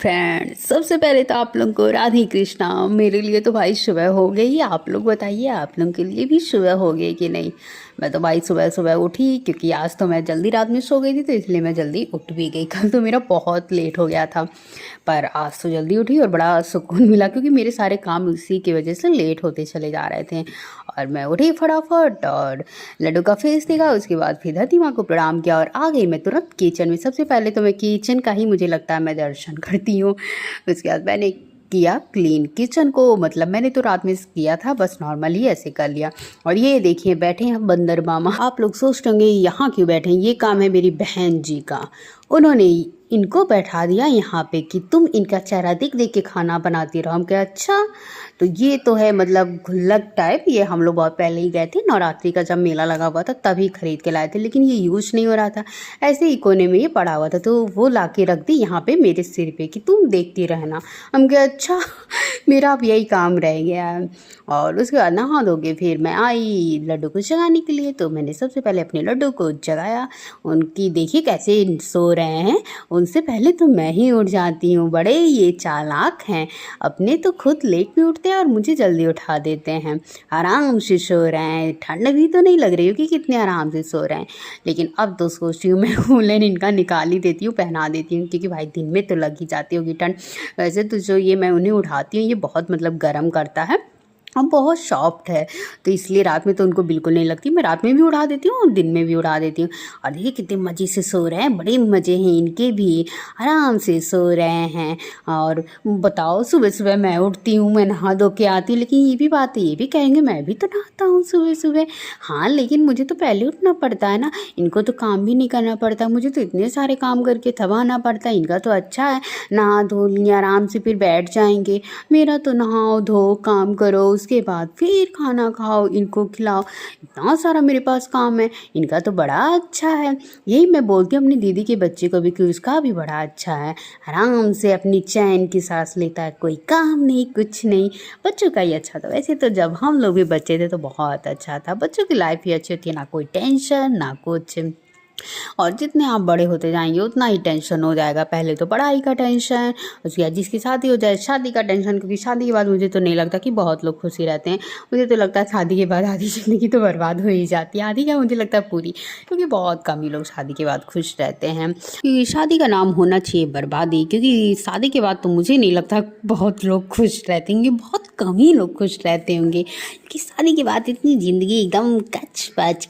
Friends, सबसे पहले तो आप लोगों को राधे कृष्णा। मेरे लिए तो भाई सुबह हो गई। आप लोग बताइए, आप लोगों के लिए भी सुबह हो गई कि नहीं। मैं तो भाई सुबह सुबह उठी, क्योंकि आज तो मैं जल्दी रात में सो गई थी, तो इसलिए मैं जल्दी उठ भी गई। कल तो मेरा बहुत लेट हो गया था, पर आज तो जल्दी उठी और बड़ा सुकून मिला, क्योंकि मेरे सारे काम उसी की वजह से लेट होते चले जा रहे थे। और मैं उठी फटाफट और लड्डू का फेस देखा, उसके बाद फिर धरती माँ को प्रणाम किया और आ गई मैं तुरंत किचन में। सबसे पहले तो मैं किचन का ही, मुझे लगता है, मैं दर्शन करती हूँ। उसके बाद मैंने किया क्लीन किचन को। मतलब मैंने तो रात में किया था, बस नॉर्मली ऐसे कर लिया। और ये देखिए बैठे हैं बंदर मामा। आप लोग सोच रहे होंगे यहाँ क्यों बैठे हैं, ये काम है मेरी बहन जी का। उन्होंने इनको बैठा दिया यहाँ पे कि तुम इनका चेहरा देख देख के खाना बनाती रहो। हम कहे अच्छा। तो ये तो है मतलब गुल्लक टाइप। ये हम लोग बहुत पहले ही गए थे, नवरात्रि का जब मेला लगा हुआ था तभी खरीद के लाए थे, लेकिन ये यूज नहीं हो रहा था, ऐसे ही कोने में ये पड़ा हुआ था। तो वो ला के रख दी यहाँ पे मेरे सिर पे कि तुम देखती रहना। हम कहे अच्छा। मेरा अब यही काम रह गया है। और उसके बाद नहा धोके फिर मैं आई लड्डू को जगाने के लिए। तो मैंने सबसे पहले अपने लड्डू को जगाया। उनकी देखिए कैसे सो रहे हैं, उनसे पहले तो मैं ही उठ जाती हूँ। बड़े ये चालाक हैं, अपने तो खुद लेट में उठते हैं और मुझे जल्दी उठा देते हैं। आराम से सो रहे हैं, ठंड भी तो नहीं लग रही होगी, कितने आराम से सो रहे हैं। लेकिन अब तो सोचती हूँ मैं वूलन इनका निकाल ही देती हूँ, पहना देती हूँ, क्योंकि भाई दिन में तो लग ही जाती होगी ठंड। वैसे तो जो ये मैं उन्हें उठाती हूँ, ये बहुत मतलब गर्म करता है और बहुत सॉफ्ट है, तो इसलिए रात में तो उनको बिल्कुल नहीं लगती। मैं रात में भी उड़ा देती हूँ और दिन में भी उड़ा देती हूँ। और देखिए कितने मज़े से सो रहे हैं, बड़े मज़े हैं इनके भी, आराम से सो रहे हैं। और बताओ, सुबह सुबह मैं उठती हूँ, मैं नहा धो के आती हूँ, लेकिन ये भी बात है, ये भी कहेंगे मैं भी तो नहाता हूँ सुबह सुबह। हाँ, लेकिन मुझे तो पहले उठना पड़ता है ना, इनको तो काम भी नहीं करना पड़ता। मुझे तो इतने सारे काम करके थमाना पड़ता है, इनका तो अच्छा है, नहा धो लिए आराम से फिर बैठ जाएंगे। मेरा तो नहाओ धो काम करो, उसके बाद फिर खाना खाओ, इनको खिलाओ, इतना सारा मेरे पास काम है। इनका तो बड़ा अच्छा है। यही मैं बोलती हूँ अपनी दीदी के बच्चे को भी कि उसका भी बड़ा अच्छा है, आराम से अपनी चैन की सांस लेता है, कोई काम नहीं कुछ नहीं। बच्चों का ही अच्छा था। वैसे तो जब हम लोग भी बच्चे थे तो बहुत अच्छा था, बच्चों की लाइफ ही अच्छी होती है, ना कोई टेंशन ना कुछ। और जितने आप बड़े होते जाएंगे उतना ही टेंशन हो जाएगा। पहले तो पढ़ाई का टेंशन, उसके बाद जिसकी शादी हो जाए शादी का टेंशन, क्योंकि शादी के बाद मुझे तो नहीं लगता कि बहुत लोग खुशी रहते हैं। मुझे तो लगता है शादी के बाद आधी ज़िंदगी तो बर्बाद हो ही जाती है, आधी क्या मुझे लगता है पूरी, क्योंकि बहुत कम ही लोग शादी के बाद खुश रहते हैं। क्योंकि शादी का नाम होना चाहिए बर्बादी, क्योंकि शादी के बाद तो मुझे नहीं लगता बहुत लोग खुश रहते होंगे, बहुत कम ही लोग खुश रहते होंगे। कि शादी के बाद इतनी ज़िंदगी एकदम कच पच,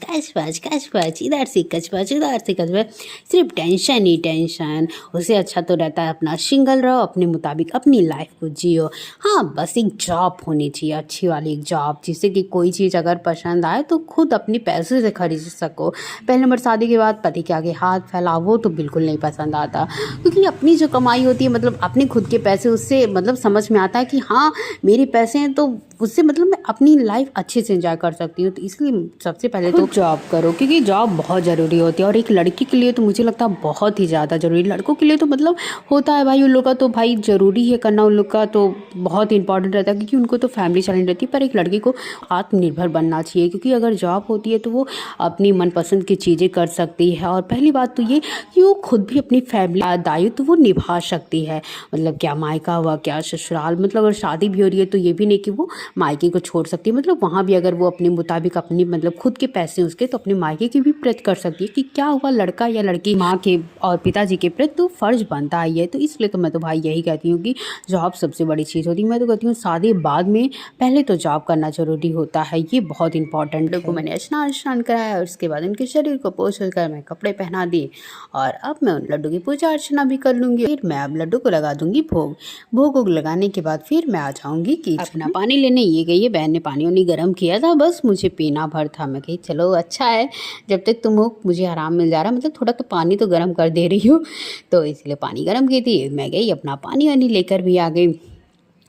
इधर से कच पच उधर से कच पच, सिर्फ टेंशन ही टेंशन। उससे अच्छा तो रहता है अपना सिंगल रहो, अपने मुताबिक अपनी लाइफ को जियो। हाँ, बस एक जॉब होनी चाहिए, अच्छी वाली एक जॉब, जिससे कि कोई चीज़ अगर पसंद आए तो खुद अपने पैसे से खरीद सको। पहले नंबर शादी के बाद पति के आगे हाथ फैलाओ, वो तो बिल्कुल नहीं पसंद आता, क्योंकि अपनी जो कमाई होती है, मतलब अपने खुद के पैसे, उससे मतलब समझ में आता है कि हाँ मेरे पैसे हैं, तो उससे मतलब मैं अपनी लाइफ अच्छे से एंजॉय कर सकती हूँ। तो इसलिए सबसे पहले तो जॉब करो, क्योंकि जॉब बहुत ज़रूरी होती है। और एक लड़की के लिए तो मुझे लगता है बहुत ही ज़्यादा ज़रूरी। लड़कों के लिए तो मतलब होता है भाई, उन लोग का तो भाई ज़रूरी है करना, उन लोग का तो बहुत इंपॉर्टेंट रहता है, क्योंकि उनको तो फैमिली चलानी रहती है। पर एक लड़की को आत्मनिर्भर बनना चाहिए, क्योंकि अगर जॉब होती है तो वो अपनी मनपसंद की चीज़ें कर सकती है। और पहली बात तो ये कि वो खुद भी अपनी फैमिली दायित्व तो वो निभा सकती है। मतलब क्या मायका हुआ क्या ससुराल, मतलब अगर शादी भी हो रही है तो ये भी नहीं कि वो मायके को छोड़ सकती है। मतलब वहाँ भी अगर वो अपने मुताबिक अपनी मतलब खुद के पैसे उसके, तो अपने मायके की भी प्रति कर सकती है। कि क्या हुआ, लड़का या लड़की माँ के और पिताजी के प्रति तो फर्ज बनता ही है। तो इसलिए तो मैं तो भाई यही कहती हूँ कि जॉब सबसे बड़ी चीज़ होती है। मैं तो कहती हूँ शादी बाद में, पहले तो जॉब करना जरूरी होता है, ये बहुत इंपॉर्टेंट है। मैंने स्नान कराया और उसके बाद उनके शरीर को पोछ कर मैं कपड़े पहना दिए, और अब मैं उन लड्डू की पूजा अर्चना भी कर लूँगी। फिर मैं अब लड्डू को लगा दूंगी भोग। भोग लगाने के बाद फिर मैं आ जाऊँगी कि अपना पानी लेने। ये गई है बहन ने पानी उनी गर्म किया था, बस मुझे पीना भर था। मैं कही चलो अच्छा है, जब तक तुम हो मुझे आराम मिल जा रहा है, मतलब थोड़ा तो पानी तो गर्म कर दे रही हो, तो इसलिए पानी गर्म की थी। मैं गई अपना पानी वानी लेकर भी आ गई।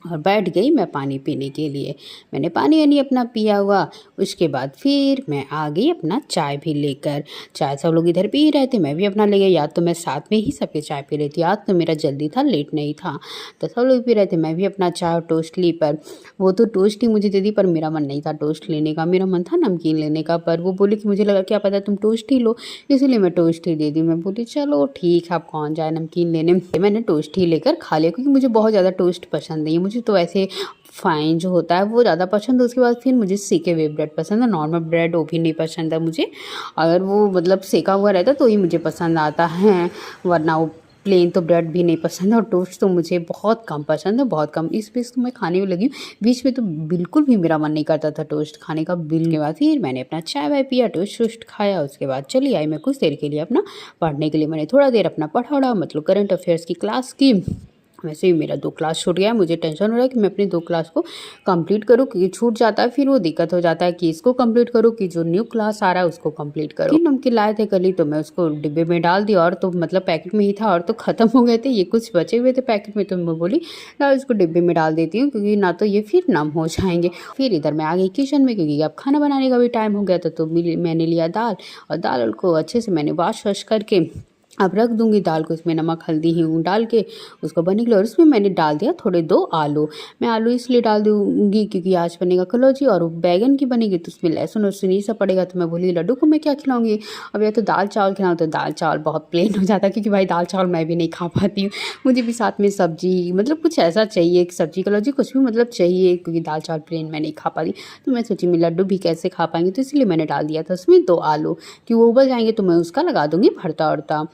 और बैठ गई मैं पानी पीने के लिए। मैंने पानी वानी अपना पिया हुआ, उसके बाद फिर मैं आ गई अपना चाय भी लेकर। चाय सब लोग इधर पी रहे थे, मैं भी अपना ले गई। या तो मैं साथ में ही सबके चाय पी रही थी, आज तो मेरा जल्दी था, लेट नहीं था, तो सब लोग पी रहे थे। मैं भी अपना चाय और टोस्ट ली, पर वो तो टोस्ट ही मुझे दे दी, पर मेरा मन नहीं था टोस्ट लेने का, मेरा मन था नमकीन लेने का। पर वो बोली कि मुझे लगा क्या पता तुम टोस्ट ही लो, इसीलिए मैं टोस्ट ही दे दी। मैं बोली चलो ठीक है, अब कौन जाए नमकीन लेने। मैंने टोस्ट ही लेकर खा लिया, क्योंकि मुझे बहुत ज़्यादा टोस्ट पसंद नहीं है। मुझे तो ऐसे फाइन जो होता है वो ज़्यादा पसंद है। उसके बाद फिर मुझे सेके हुए ब्रेड पसंद है, नॉर्मल ब्रेड वो भी नहीं पसंद है मुझे। अगर वो मतलब सेका हुआ रहता तो ही मुझे पसंद आता है, वरना वो प्लेन तो ब्रेड भी नहीं पसंद है। और टोस्ट तो मुझे बहुत कम पसंद है, बहुत कम। इस बीच तो मैं खाने में लगी हूँ, बीच में तो बिल्कुल भी मेरा मन नहीं करता था टोस्ट खाने का। बिल के बाद फिर मैंने अपना चाय वाय पिया, टोस्ट वोस्ट खाया, उसके बाद चली आई मैं कुछ देर के लिए अपना पढ़ने के लिए। मैंने थोड़ा देर अपना पढ़ा, मतलब करंट अफेयर्स की क्लास की। वैसे ही मेरा 2 क्लास छूट गया है, मुझे टेंशन हो रहा है कि मैं अपनी 2 क्लास को कंप्लीट करूँ, क्योंकि छूट जाता है फिर वो दिक्कत हो जाता है कि इसको कंप्लीट करूँ कि जो न्यू क्लास आ रहा है उसको कंप्लीट करूँ। 3 नमकीन लाए थे कल ही, तो मैं उसको डिब्बे में डाल दिया, और तो मतलब पैकेट में ही था और तो ख़त्म हो गए थे, ये कुछ बचे हुए थे पैकेट में, तो मैं बोली ना इसको डिब्बे में डाल देती हूँ, क्योंकि ना तो ये फिर नम हो जाएंगे। फिर इधर मैं आ गई किचन में, क्योंकि अब खाना बनाने का भी टाइम हो गया था। तो मैंने लिया दाल, और दाल को अच्छे से मैंने वॉश करके अब रख दूंगी दाल को। इसमें नमक हल्दी हींग डाल के उसको बनने के लिए। और इसमें मैंने डाल दिया थोड़े 2 आलू। मैं आलू इसलिए डाल दूंगी क्योंकि आज बनेगा कलौजी, और बैगन की बनेगी तो उसमें लहसुन और सुनी सा पड़ेगा। तो मैं बोली लड्डू को मैं क्या खिलाऊंगी, अब या तो दाल चावल खिलाऊँ, तो दाल चावल बहुत प्लेन हो जाता है, क्योंकि भाई दाल चावल मैं भी नहीं खा पाती हूँ। मुझे भी साथ में सब्जी, मतलब कुछ ऐसा चाहिए, सब्जी कलौजी कुछ भी मतलब चाहिए, क्योंकि दाल चावल प्लेन मैं नहीं खा पाती। तो मैं सोची मैं लड्डू भी कैसे खा पाएंगे, तो इसलिए मैंने डाल दिया था उसमें 2 आलू, कि वो उबल जाएंगे तो मैं उसका लगा दूंगी भरता उड़ता।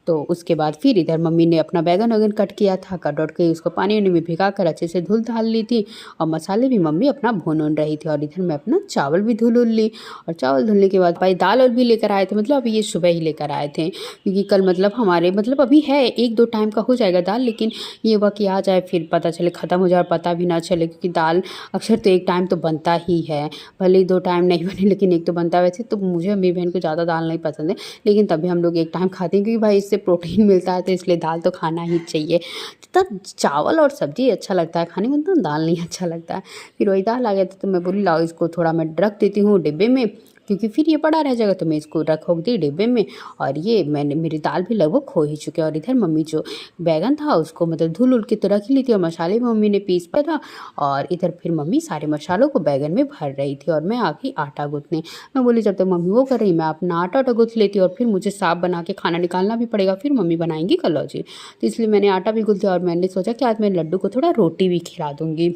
तो उसके बाद फिर इधर मम्मी ने अपना बैगन वैगन कट किया था, कट के उसको पानी वानी में भिगा कर अच्छे से धुल धाल ली थी, और मसाले भी मम्मी अपना भून रही थी। और इधर मैं अपना चावल भी धुल ली, और चावल धुलने के बाद भाई दाल और भी लेकर आए थे, मतलब अभी ये सुबह ही लेकर आए थे, क्योंकि कल मतलब हमारे मतलब अभी है 1-2 टाइम का हो जाएगा दाल, लेकिन ये हुआ कि आ जाए फिर पता चले ख़त्म हो जाए, पता भी ना चले, क्योंकि दाल अक्सर तो 1 टाइम तो बनता ही है, भले ही 2 टाइम नहीं बने लेकिन 1 तो बनता है। वैसे तो मुझे मेरी बहन को ज़्यादा दाल नहीं पसंद है, लेकिन तभी हम लोग 1 टाइम खाते हैं, क्योंकि भाई इससे प्रोटीन मिलता है, तो इसलिए दाल तो खाना ही चाहिए। तब चावल और सब्जी अच्छा लगता है खाने में, तो दाल नहीं अच्छा लगता है। फिर वही दाल आ गया था, तो मैं बोली लाओ इसको थोड़ा मैं रख देती हूँ डिब्बे में, क्योंकि फिर ये पड़ा रह जाएगा। तो मैं इसको रखोग दी डिब्बे में, और ये मैंने मेरी दाल भी लगभग हो ही चुकी है। और इधर मम्मी जो बैगन था उसको मतलब धुल के तो रख ली थी, और मसाले भी मम्मी ने पीस पाया था। और इधर फिर मम्मी सारे मसालों को बैगन में भर रही थी, और मैं आ गई आटा गूँथने। मैं बोली जब तक मम्मी वो कर रही मैं अपना आटा गूँथ लेती, और फिर मुझे साफ बना के खाना निकालना भी पड़ेगा, फिर मम्मी बनाएंगी कलौजी। तो इसलिए मैंने आटा भी गूँथ दिया, और मैंने सोचा कि आज मैं लड्डू को थोड़ा रोटी भी खिला दूँगी,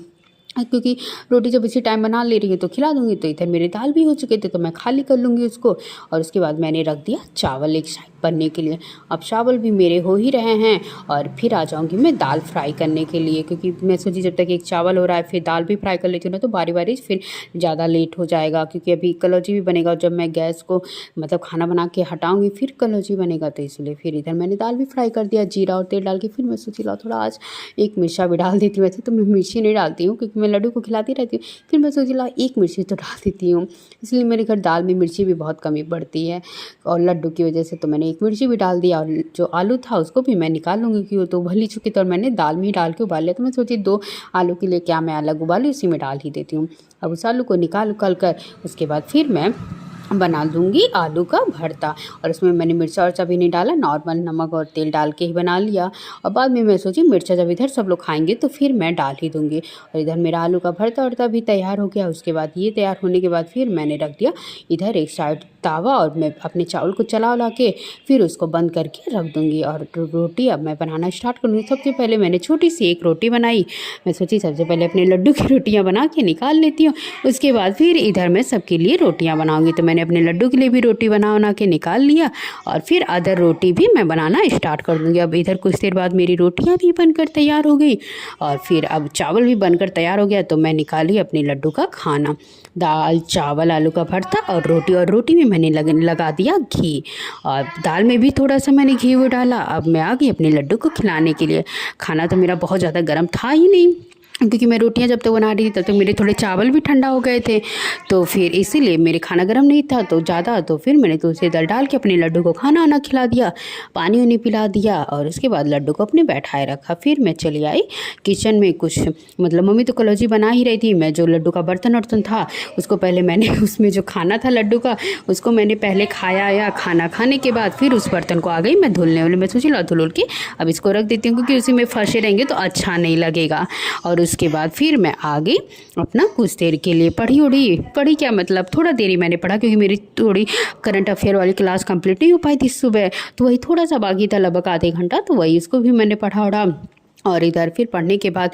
क्योंकि रोटी जब इसी टाइम बना ले रही हूँ तो खिला दूँगी। तो इधर मेरे दाल भी हो चुके थे, तो मैं खाली कर लूँगी उसको। और उसके बाद मैंने रख दिया चावल एक साइड बनने के लिए। अब चावल भी मेरे हो ही रहे हैं, और फिर आ जाऊँगी मैं दाल फ्राई करने के लिए, क्योंकि मैं सोची जब तक एक चावल हो रहा है फिर दाल भी फ्राई कर लेती हूँ ना, तो बारी बारी फिर ज़्यादा लेट हो जाएगा, क्योंकि अभी कलौजी भी बनेगा। और जब मैं गैस को मतलब खाना बना के हटाऊँगी फिर कलौजी बनेगा, तो इसलिए फिर इधर मैंने दाल भी फ्राई कर दिया जीरा और तेल डाल के। फिर मैं सोची लाओ थोड़ा आज एक मिर्चा भी डाल देती हूँ। वैसे तो मैं मिर्ची नहीं डालती हूँ, क्योंकि मैं लड्डू को खिलाती रहती हूँ, फिर मैं सोची ला 1 मिर्ची तो डाल देती हूँ, इसलिए मेरे घर दाल में मिर्ची भी बहुत कमी पड़ती है, और लड्डू की वजह से तो मैंने 1 मिर्ची भी डाल दिया। और जो आलू था उसको भी मैं निकाल लूँगी, क्योंकि वो तो उबल ही चुकी थी, और मैंने दाल में ही डाल के उबाल लिया। तो मैं सोची 2 आलू के लिए क्या मैं अलग उबालूँ, इसी में डाल ही देती हूँ। अब उस आलू को निकाल कर उसके बाद फिर मैं बना दूँगी आलू का भरता, और उसमें मैंने मिर्चा वर्चा भी नहीं डाला, नॉर्मल नमक और तेल डाल के ही बना लिया। और बाद में मैं सोची मिर्चा जब इधर सब लोग खाएंगे तो फिर मैं डाल ही दूँगी। और इधर मेरा आलू का भरता वर्ता भी तैयार हो गया। उसके बाद ये तैयार होने के बाद फिर मैंने रख दिया इधर एक साइड तावा, और मैं अपने चावल को चला के फिर उसको बंद करके रख दूँगी। और रोटी अब मैं बनाना स्टार्ट करूँगी। सबसे पहले मैंने छोटी सी एक रोटी बनाई। मैं सोची सबसे पहले अपने लड्डू की रोटियाँ बना के निकाल लेती हूँ, उसके बाद फिर इधर मैं सबके लिए रोटियाँ बनाऊँगी। तो मैंने अपने लड्डू के लिए भी रोटी बना के निकाल लिया, और फिर अदर रोटी भी मैं बनाना स्टार्ट कर दूँगी। अब इधर कुछ देर बाद मेरी रोटियाँ भी बनकर तैयार हो गई, और फिर अब चावल भी बनकर तैयार हो गया। तो मैं निकाली अपने लड्डू का खाना, दाल चावल आलू का भरता और रोटी में मैंने लगा दिया घी, और दाल में भी थोड़ा सा मैंने घी वो डाला। अब मैं आ गई अपने लड्डू को खिलाने के लिए। खाना तो मेरा बहुत ज़्यादा गर्म था ही नहीं, क्योंकि मैं रोटियां जब तक बना रही थी तब तक मेरे थोड़े चावल भी ठंडा हो गए थे, तो फिर इसीलिए मेरे खाना गर्म नहीं था तो ज़्यादा, तो फिर मैंने तुलसी दाल डाल के अपने लड्डू को खाना वाना खिला दिया, पानी उन्हें पिला दिया और उसके बाद लड्डू को अपने बैठाए रखा। फिर मैं चली आई किचन में, कुछ मतलब मम्मी तो कलौजी बना ही रही थी, मैं जो लड्डू का बर्तन वर्तन था उसको पहले मैंने उसमें जो खाना था लड्डू का उसको मैंने पहले खाया, या खाना खाने के बाद फिर उस बर्तन को आ गई मैं धुलने वाले। मैं सोची ला धुल के अब इसको रख देती हूँ क्योंकि उसी में फंसे रहेंगे तो अच्छा नहीं लगेगा। और उसके बाद फिर मैं आ गई अपना कुछ देर के लिए पढ़ी क्या मतलब थोड़ा देर ही मैंने पढ़ा, क्योंकि मेरी थोड़ी करंट अफेयर वाली क्लास कंप्लीट नहीं हो पाई थी सुबह, तो वही थोड़ा सा बाकी था लगभग आधे घंटा, तो वही इसको भी मैंने पढ़ा। और इधर फिर पढ़ने के बाद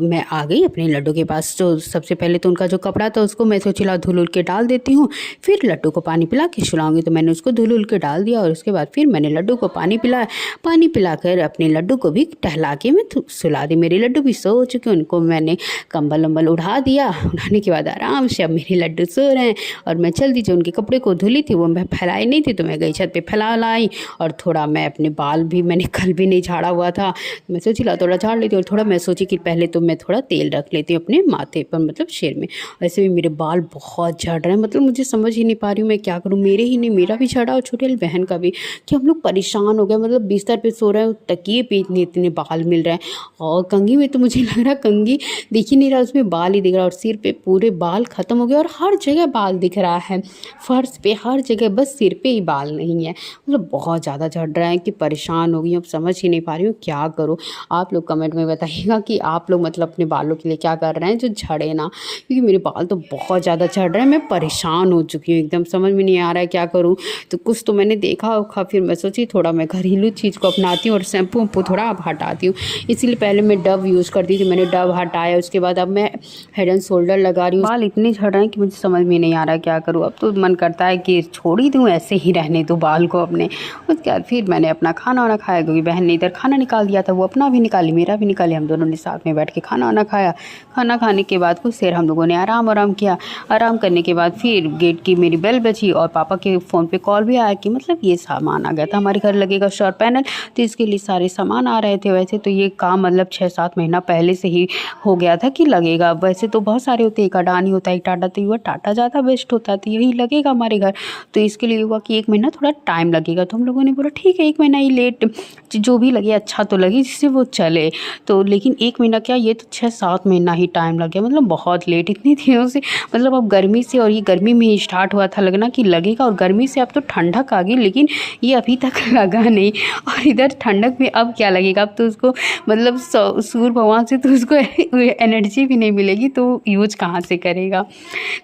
मैं आ गई अपने लड्डू के पास। जो सबसे पहले तो उनका जो कपड़ा था उसको मैं सोचा धुल के डाल देती हूँ, फिर लड्डू को पानी पिला के सुलाऊंगी, तो मैंने उसको धुल के डाल दिया। और उसके बाद फिर मैंने लड्डू को पानी पिलाया, पानी पिलाकर अपने लड्डू को भी टहला के मैं सुला दी। मेरे लड्डू भी सो चुके, उनको मैंने कंबल वम्बल उड़ा दिया। उड़ाने के बाद आराम से अब मेरे लड्डू सो रहे हैं। और मैं जल्दी जो उनके कपड़े को धुली थी वो मैं फैलाई नहीं थी, तो मैं गई छत पर फैला लाई। और थोड़ा मैं अपने बाल भी मैंने कल भी नहीं झाड़ा हुआ था, मैं सोची थोड़ा झाड़ लेती हूँ। और थोड़ा मैं सोची कि पहले तो मैं थोड़ा तेल रख लेती हूँ अपने माथे पर, मतलब सिर में। वैसे भी मेरे बाल बहुत झड़ रहे हैं, मतलब मुझे समझ ही नहीं पा रही हूँ मैं क्या करूँ। मेरे ही नहीं, मेरा भी झड़ा और छोटी वाली बहन का भी, कि हम लोग परेशान हो गए। मतलब बिस्तर पे सो रहे हैं, तकिए पे इतने बाल मिल रहे हैं, और कंघी में तो मुझे लग रहा कंघी दिख ही नहीं रहा, उसमें बाल ही दिख रहा। और सिर पे पूरे बाल ख़त्म हो गए और हर जगह बाल दिख रहा है, फर्श पे हर जगह, बस सिर पे ही बाल नहीं है। मतलब बहुत ज़्यादा झड़ रहा है कि परेशान हो गई, अब समझ ही नहीं पा रही हूँ क्या करूँ। आप लोग कमेंट में बताइएगा कि आप लोग मतलब अपने बालों के लिए क्या कर रहे हैं जो झड़े ना, क्योंकि मेरे बाल तो बहुत ज़्यादा झड़ रहे हैं, मैं परेशान हो चुकी हूँ, एकदम समझ में नहीं आ रहा है क्या करूँ। तो कुछ तो मैंने देखा उखा, फिर मैं सोची थोड़ा मैं घरेलू चीज़ को अपनाती हूँ और शैम्पू वम्पू थोड़ा अब हटाती हूँ। इसीलिए पहले मैं डव यूज़ करती थी, मैंने डव हटाया, उसके बाद अब मैं हेड एंड शोल्डर लगा रही हूँ। बाल इतने झड़ रहे हैं कि मुझे समझ में नहीं आ रहा है क्या करूँ। अब तो मन करता है कि छोड़ ही दूँ, ऐसे ही रहने दूँ बाल को अपने। उसके बाद फिर मैंने अपना खाना वाना खाया, क्योंकि बहन ने इधर खाना निकाल दिया था, वो अपना भी निकाली मेरा भी निकाली, हम दोनों ने साथ में बैठ के खाना वाना खाया। खाना खाने के बाद कुछ देर हम लोगों ने आराम किया। आराम करने के बाद फिर गेट की मेरी बेल बजी और पापा के फ़ोन पे कॉल भी आया कि मतलब ये सामान आ गया था, हमारे घर लगेगा सौर पैनल, तो इसके लिए सारे सामान आ रहे थे। वैसे तो ये काम मतलब 6-7 महीना पहले से ही हो गया था कि लगेगा। वैसे तो बहुत सारे होते हैं, एक अडानी होता है, एक टाटा, तो हुआ टाटा ज़्यादा बेस्ट होता है, तो यही लगेगा हमारे घर। तो इसके लिए हुआ कि 1 महीना थोड़ा टाइम लगेगा, तो हम लोगों ने बोला ठीक है 1 महीना ही लेट, जो भी लगे अच्छा तो लगे जिससे वो चले। तो लेकिन 1 महीना क्या, ये तो 6-7 महीना ही टाइम लग गया, मतलब बहुत लेट इतनी दिनों से। मतलब अब गर्मी से, और ये गर्मी में ही स्टार्ट हुआ था लगना कि लगेगा, और गर्मी से अब तो ठंडक आ गई, लेकिन ये अभी तक लगा नहीं। और इधर ठंडक में अब क्या लगेगा, अब तो उसको मतलब सूर्य भगवान से तो उसको एनर्जी भी नहीं मिलेगी, तो यूज कहाँ से करेगा।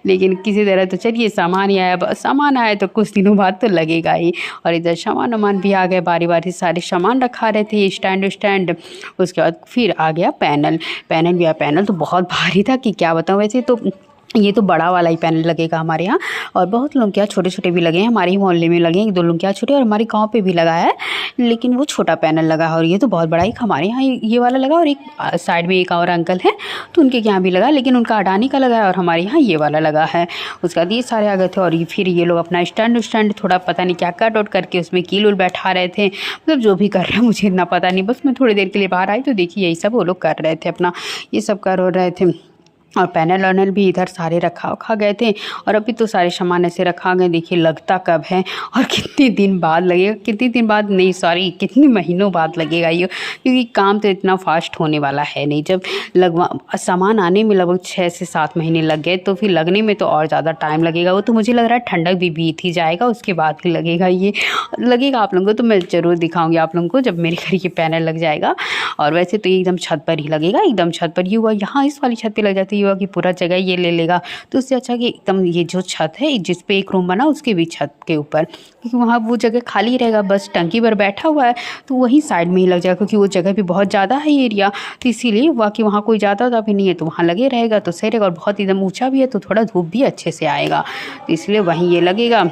लेकिन किसी तरह तो चलिए सामान ही आया, बस सामान आया तो कुछ दिनों बाद तो लगेगा ही। और इधर सामान वामान भी आ गए, बारी बारी सारे सामान रखा रहे थे, स्टैंड। उसके बाद फिर आ गया पैनल भी आया। पैनल तो बहुत भारी था कि क्या बताऊँ। वैसे तो ये तो बड़ा वाला ही पैनल लगेगा हमारे यहाँ, और बहुत लोग क्या छोटे छोटे भी लगे हैं, हमारे ही मोहल्ले में लगे हैं 1-2 लोग क्या छोटे, और हमारे गांव पे भी लगा है, लेकिन वो छोटा पैनल लगा है। और ये तो बहुत बड़ा ही हमारे यहाँ ये वाला लगा, और एक साइड में एक और अंकल है तो उनके यहाँ भी लगा, लेकिन उनका अडानी का लगा है और हमारे यहाँ ये वाला लगा है। उसके बाद ये सारे आ गए थे, और फिर ये लोग अपना स्टैंड थोड़ा पता नहीं क्या कट आउट करके उसमें कील बैठा रहे थे, मतलब जो भी कर रहे हैं मुझे इतना पता नहीं। बस मैं थोड़ी देर के लिए बाहर आई तो देखिए यही सब वो लोग कर रहे थे, अपना ये सब कर रहे थे। और पैनल वैनल भी इधर सारे रखा गए थे, और अभी तो सारे सामान ऐसे रखा गए। देखिए लगता कब है और कितने दिन बाद लगेगा, कितने दिन बाद नहीं सॉरी कितने महीनों बाद लगेगा ये, क्योंकि काम तो इतना फास्ट होने वाला है नहीं। जब सामान आने में लगभग 6 से 7 महीने लग गए, तो फिर लगने में तो और ज़्यादा टाइम लगेगा। वो तो मुझे लग रहा है ठंडक भी बीत ही जाएगा, उसके बाद ही लगेगा। ये लगेगा आप लोगों को तो मैं ज़रूर दिखाऊँगी आप लोगों को जब मेरे घर ये पैनल लग जाएगा। और वैसे तो ये एकदम छत पर ही लगेगा, एकदम छत पर। ये हुआ यहाँ इस वाली छत पर लग जाती हुआ कि पूरा जगह ये ले लेगा, तो उससे अच्छा कि एकदम ये जो छत है जिस पे एक रूम बना उसके भी छत के ऊपर, क्योंकि वहाँ वो जगह खाली रहेगा, बस टंकी पर बैठा हुआ है तो वहीं साइड में ही लग जाएगा, क्योंकि वो जगह भी बहुत ज़्यादा है एरिया, तो इसीलिए हुआ कि वहाँ कोई ज़्यादा भी नहीं है तो वहाँ लगे रहेगा तो सही रहेगा। और बहुत एकदम ऊँचा भी है तो थोड़ा धूप भी अच्छे से आएगा, तो इसलिए वहीं ये लगेगा।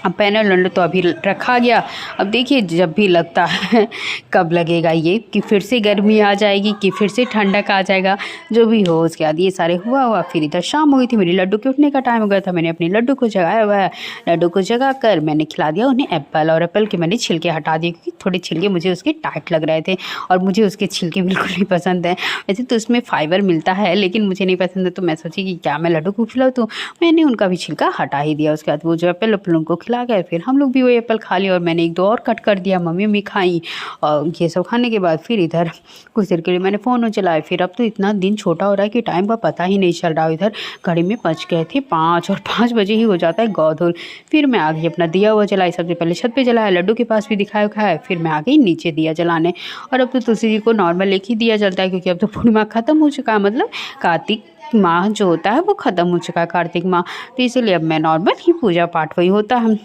अब पैनल वैनल तो अभी रखा गया। अब देखिए जब भी लगता है कब लगेगा ये कि फिर से गर्मी आ जाएगी कि फिर से ठंडक आ जाएगा, जो भी हो उसके बाद ये सारे हुआ। फिर इधर शाम हो गई थी, मेरी लड्डू के उठने का टाइम हो गया था। मैंने अपने लड्डू को जगाया हुआ है। लड्डू को जगा कर मैंने खिला दिया उन्हें एप्पल, और एप्पल के मैंने छिलके हटा दिए क्योंकि थोड़े छिलके मुझे उसके टाइट लग रहे थे और मुझे उसके छिलके बिल्कुल नहीं पसंद है। वैसे तो उसमें फाइबर मिलता है लेकिन मुझे नहीं पसंद है, तो मैं सोची कि क्या मैं लड्डू को खिलाऊँ, तो मैंने उनका भी छिलका हटा ही दिया। उसके बाद वो जो एप्पल उनको खिला गए, फिर हम लोग भी वो एप्पल खा लिया और मैंने एक दो और कट कर दिया, मम्मी भी खाई। और ये सब खाने के बाद फिर इधर कुछ देर के लिए मैंने फ़ोन चलाया। फिर अब तो इतना दिन छोटा हो रहा है कि टाइम का पता ही नहीं चल रहा। इधर घड़ी में बज गए थे 5 और 5 बजे ही हो जाता है गौधुल। फिर मैं आ गई अपना दिया हुआ जलाई, सबसे पहले छत पे जलाया, लड्डू के पास भी दिखाया खाया। फिर मैं आ गई नीचे दिया जलाने। और अब तो तुलसी जी को नॉर्मल एक ही दिया जलता है क्योंकि अब तो पूर्णिमा ख़त्म हो चुका है, मतलब कार्तिक माह जो होता है वो ख़त्म हो चुका है, कार्तिक माह, तो इसीलिए अब मैं नॉर्मल ही पूजा पाठ वही होता है।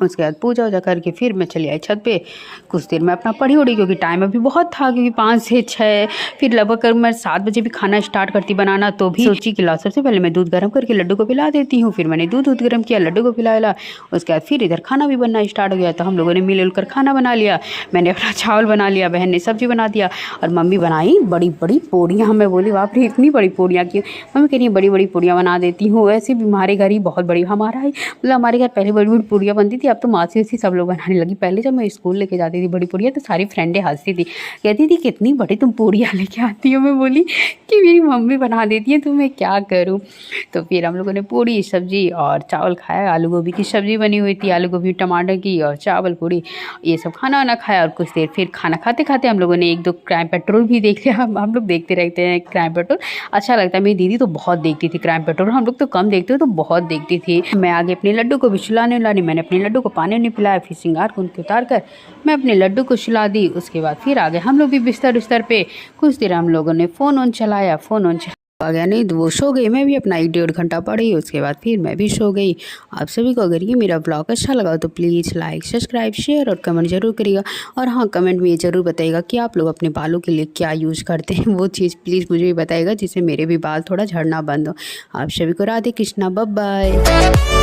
उसके बाद पूजा वूजा करके फिर मैं चली आई छत पे। कुछ देर मैं अपना पढ़ी उड़ी क्योंकि टाइम अभी बहुत था, क्योंकि 5 से 6 फिर लगभग कर मैं 7 बजे भी खाना स्टार्ट करती बनाना, तो भी सोची कि ला सबसे पहले मैं दूध गर्म करके लड्डू को पिला देती हूँ। फिर मैंने दूध गर्म किया, लड्डू को पिलाया। उसके बाद फिर इधर खाना भी बनना स्टार्ट हो गया, तो हम लोगों ने मिलजुल कर खाना बना लिया। मैंने अपना चावल बना लिया, बहन ने सब्जी बना दिया और मम्मी बनाई बड़ी बड़ी पूड़ियाँ। मैं बोली बाप रे इतनी बड़ी पूड़ियाँ क्यों? मम्मी कह रही बड़ी बड़ी पूड़ियाँ बना देती हूँ। वैसे भी हमारे घर ही बहुत बड़ी, हमारा ही मतलब हमारे घर पहले बड़ी बड़ी पूड़ियाँ बनती थी, अब तो मासी उसी सब लोग बनाने लगी। पहले जब मैं स्कूल लेके जाती थी बड़ी पूड़ियाँ तो सारी फ्रेंडें हंसती थी, कहती थी कितनी बड़ी तुम पूड़ियाँ लेके आती हो। मैं बोली कि मेरी मम्मी बना देती है तो मैं क्या करूँ। तो फिर हम लोगों ने पूड़ी सब्जी और चावल खाया। आलू गोभी की सब्ज़ी बनी हुई थी, आलू गोभी टमाटर की और चावल पूड़ी, ये सब खाना वाना खाया। और कुछ देर फिर खाना खाते खाते हम लोगों ने एक दो क्राइम पेट्रोल भी देख लिया। हम लोग देखते रहते हैं क्राइम पेट्रोल, अच्छा लगता है। मेरी दीदी तो बहुत देखती थी क्राइम पेट्रोल, हम लोग तो कम देखते हो तो बहुत देखती थी। मैं आगे अपने लड्डू को भी सुलाने उलाने, मैंने अपने लड्डू को पानी नहीं पिलाया। फिर श्रृंगार को उनके उतार कर मैं अपने लड्डू को सुला दी। उसके बाद फिर आ गए हम लोग भी बिस्तर उस्तर पे। कुछ देर हम लोगों ने फ़ोन ऑन चलाया, फ़ोन ऑन आ गया नहीं तो वो सो गई, मैं भी अपना 1-1.5 घंटा पढ़ी। उसके बाद फिर मैं भी सो गई। आप सभी को अगर ये मेरा ब्लॉग अच्छा लगा तो प्लीज़ लाइक सब्सक्राइब शेयर और कमेंट ज़रूर करिएगा। और हाँ, कमेंट में ये ज़रूर बताइएगा कि आप लोग अपने बालों के लिए क्या यूज़ करते हैं, वो चीज़ प्लीज़ मुझे भी बताइएगा जिससे मेरे भी बाल थोड़ा झड़ना बंद हो। आप सभी को राधे कृष्णा, बाय बाय।